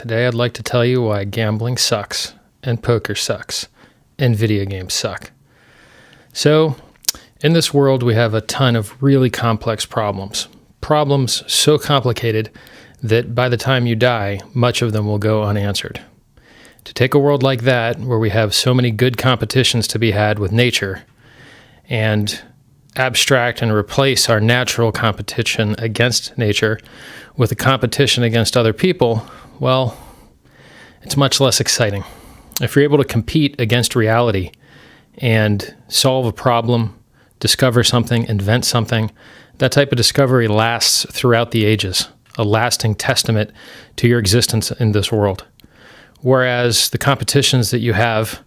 Today I'd like to tell you why gambling sucks, and poker sucks, and video games suck. So, in this world we have a ton of really complex problems. Problems so complicated that by the time you die, much of them will go unanswered. To take a world like that, where we have so many good competitions to be had with nature, and abstract and replace our natural competition against nature with a competition against other people, well, it's much less exciting. If you're able to compete against reality and solve a problem, discover something, invent something, that type of discovery lasts throughout the ages, a lasting testament to your existence in this world. Whereas the competitions that you have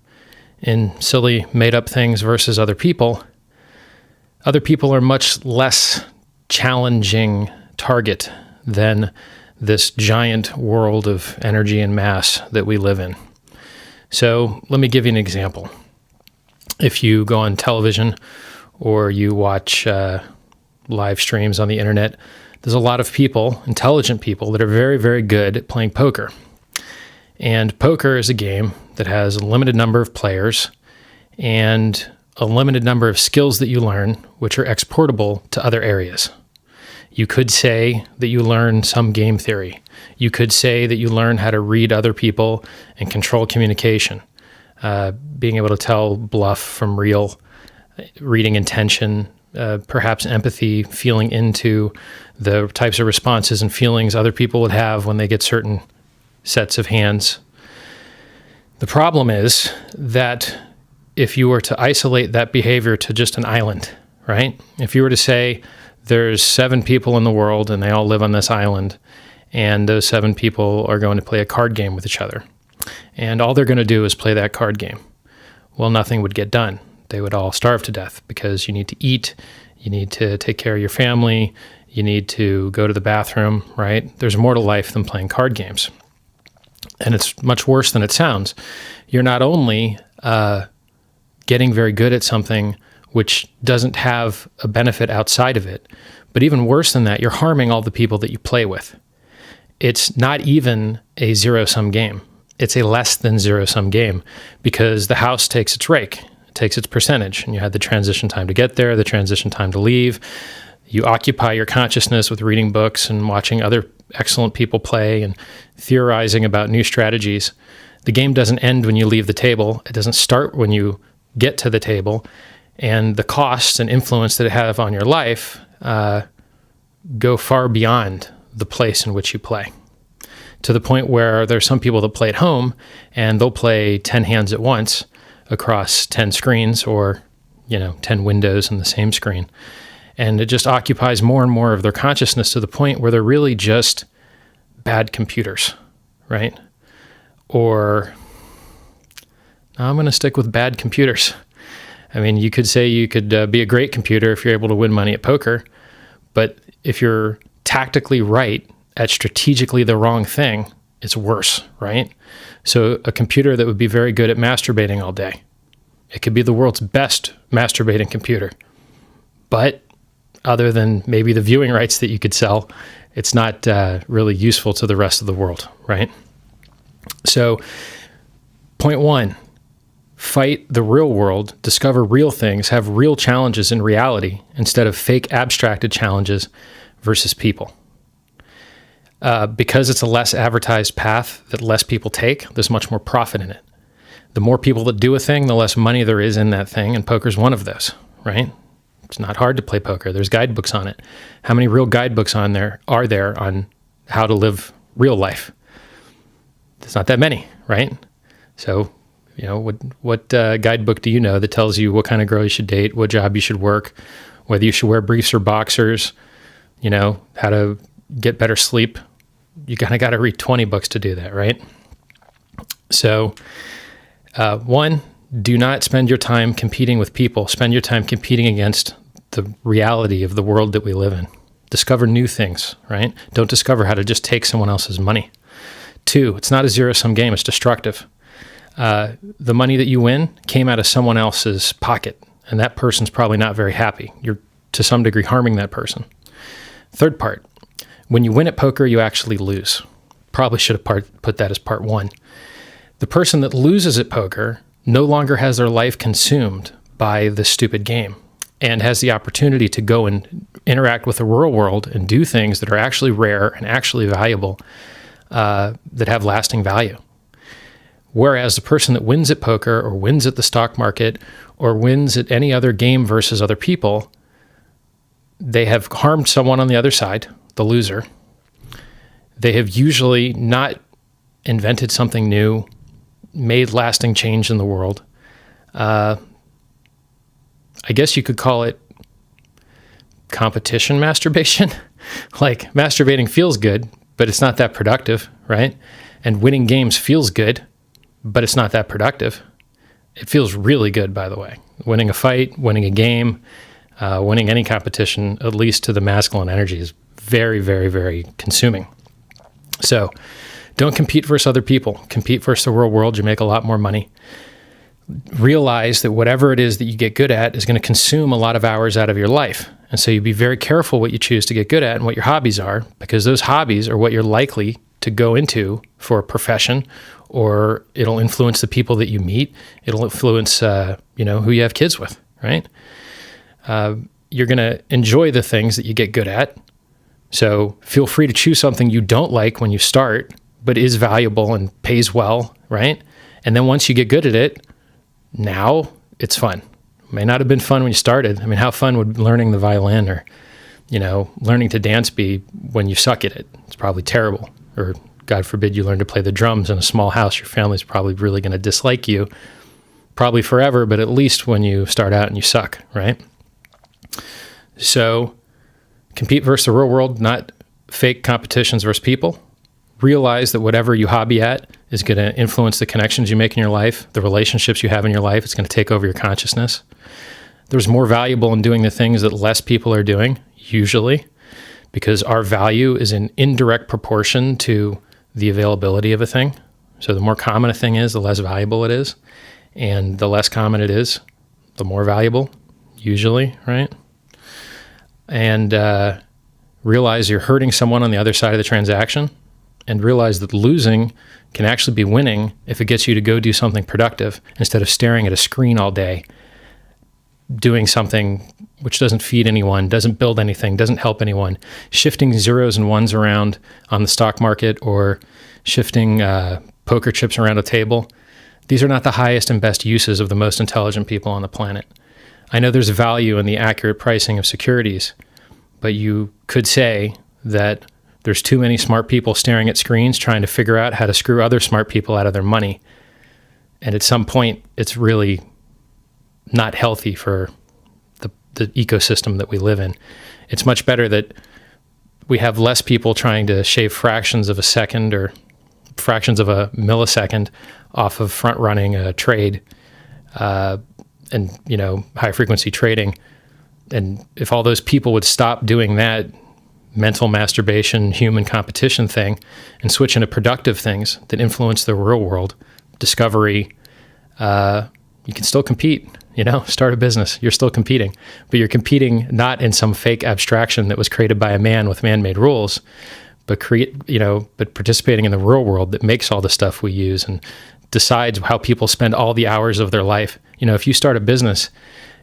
in silly made-up things versus other people are much less challenging target than this giant world of energy and mass that we live in. So let me give you an example. If you go on television or you watch live streams on the internet, there's a lot of people, intelligent people, that are very, very good at playing poker. And poker is a game that has a limited number of players and a limited number of skills that you learn, which are exportable to other areas. You could say that you learn some game theory. You could say that you learn how to read other people and control communication, being able to tell bluff from real, reading intention, perhaps empathy, feeling into the types of responses and feelings other people would have when they get certain sets of hands. The problem is that if you were to isolate that behavior to just an island, right? If you were to say there's 7 people in the world and they all live on this island, and those 7 people are going to play a card game with each other, and all they're going to do is play that card game, well, nothing would get done. They would all starve to death because you need to eat, you need to take care of your family, you need to go to the bathroom, right? There's more to life than playing card games. And it's much worse than it sounds. You're not only getting very good at something which doesn't have a benefit outside of it, but even worse than that, you're harming all the people that you play with. It's not even a zero-sum game. It's a less than zero-sum game because the house takes its rake, it takes its percentage, and you had the transition time to get there, the transition time to leave. You occupy your consciousness with reading books and watching other excellent people play and theorizing about new strategies. The game doesn't end when you leave the table. It doesn't start when you get to the table. And the costs and influence that it has on your life go far beyond the place in which you play, to the point where there's some people that play at home and they'll play 10 hands at once across 10 screens or 10 windows in the same screen. And it just occupies more and more of their consciousness to the point where they're really just bad computers, right? Or I'm going to stick with bad computers. I mean, you could say you could be a great computer if you're able to win money at poker, but if you're tactically right at strategically the wrong thing, it's worse, right? So a computer that would be very good at masturbating all day, it could be the world's best masturbating computer, but other than maybe the viewing rights that you could sell, it's not really useful to the rest of the world, right? So, point 1, fight the real world, discover real things, have real challenges in reality instead of fake abstracted challenges versus people. Because it's a less advertised path that less people take, there's much more profit in it. The more people that do a thing, the less money there is in that thing, and poker's one of those, right? It's not hard to play poker. There's guidebooks on it. How many real guidebooks are there on how to live real life? There's not that many, right? So, what guidebook do you know that tells you what kind of girl you should date, what job you should work, whether you should wear briefs or boxers, how to get better sleep? You kind of got to read 20 books to do that, right? So, 1, do not spend your time competing with people. Spend your time competing against the reality of the world that we live in. Discover new things, right? Don't discover how to just take someone else's money. 2, it's not a zero-sum game. It's destructive. The money that you win came out of someone else's pocket, and that person's probably not very happy. You're, to some degree, harming that person. Third part, when you win at poker, you actually lose. Probably should have put that as part one. The person that loses at poker no longer has their life consumed by this stupid game and has the opportunity to go and interact with the real world and do things that are actually rare and actually valuable, that have lasting value. Whereas the person that wins at poker or wins at the stock market or wins at any other game versus other people, they have harmed someone on the other side, the loser. They have usually not invented something new, made lasting change in the world. I guess you could call it competition masturbation. Like, masturbating feels good, but it's not that productive, right? And winning games feels good, but it's not that productive. It feels really good, by the way. Winning a fight, winning a game, winning any competition, at least to the masculine energy, is very, very, very consuming. So don't compete versus other people. Compete versus the real world. You make a lot more money. Realize that whatever it is that you get good at is going to consume a lot of hours out of your life. And so you be very careful what you choose to get good at and what your hobbies are, because those hobbies are what you're likely to go into for a profession, or it'll influence the people that you meet. It'll influence, who you have kids with, right? You're going to enjoy the things that you get good at. So feel free to choose something you don't like when you start, but is valuable and pays well, right? And then once you get good at it, now it's fun. It may not have been fun when you started. I mean, how fun would learning the violin or, learning to dance be when you suck at it? It's probably terrible. Or God forbid you learn to play the drums in a small house. Your family's probably really going to dislike you, probably forever, but at least when you start out and you suck, right? So compete versus the real world, not fake competitions versus people. Realize that whatever you hobby at is going to influence the connections you make in your life, the relationships you have in your life. It's going to take over your consciousness. There's more valuable in doing the things that less people are doing, usually, because our value is in indirect proportion to the availability of a thing. So the more common a thing is, the less valuable it is. And the less common it is, the more valuable, usually, right? And realize you're hurting someone on the other side of the transaction, and realize that losing can actually be winning if it gets you to go do something productive instead of staring at a screen all day, doing something which doesn't feed anyone, doesn't build anything, doesn't help anyone, shifting zeros and ones around on the stock market or shifting poker chips around a table. These are not the highest and best uses of the most intelligent people on the planet. I know there's value in the accurate pricing of securities, but you could say that there's too many smart people staring at screens trying to figure out how to screw other smart people out of their money. And at some point, it's really not healthy for the ecosystem that we live in. It's much better that we have less people trying to shave fractions of a second or fractions of a millisecond off of front-running a trade and high-frequency trading. And if all those people would stop doing that mental masturbation, human competition thing, and switch into productive things that influence the real world, discovery, you can still compete, start a business. You're still competing, but you're competing not in some fake abstraction that was created by a man with man-made rules, but but participating in the real world that makes all the stuff we use and decides how people spend all the hours of their life. If you start a business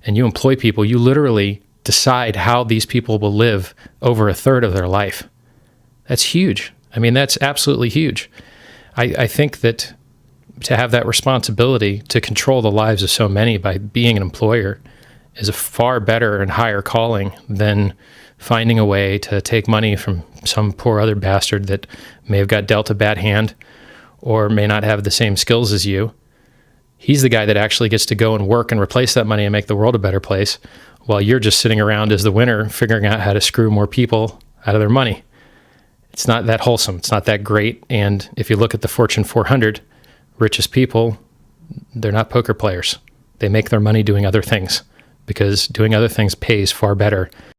and you employ people, you literally decide how these people will live over a third of their life. That's huge. I mean, that's absolutely huge. I think that to have that responsibility to control the lives of so many by being an employer is a far better and higher calling than finding a way to take money from some poor other bastard that may have got dealt a bad hand or may not have the same skills as you. He's the guy that actually gets to go and work and replace that money and make the world a better place, while you're just sitting around as the winner figuring out how to screw more people out of their money. It's not that wholesome. It's not that great. And if you look at the Fortune 400 richest people, they're not poker players. They make their money doing other things, because doing other things pays far better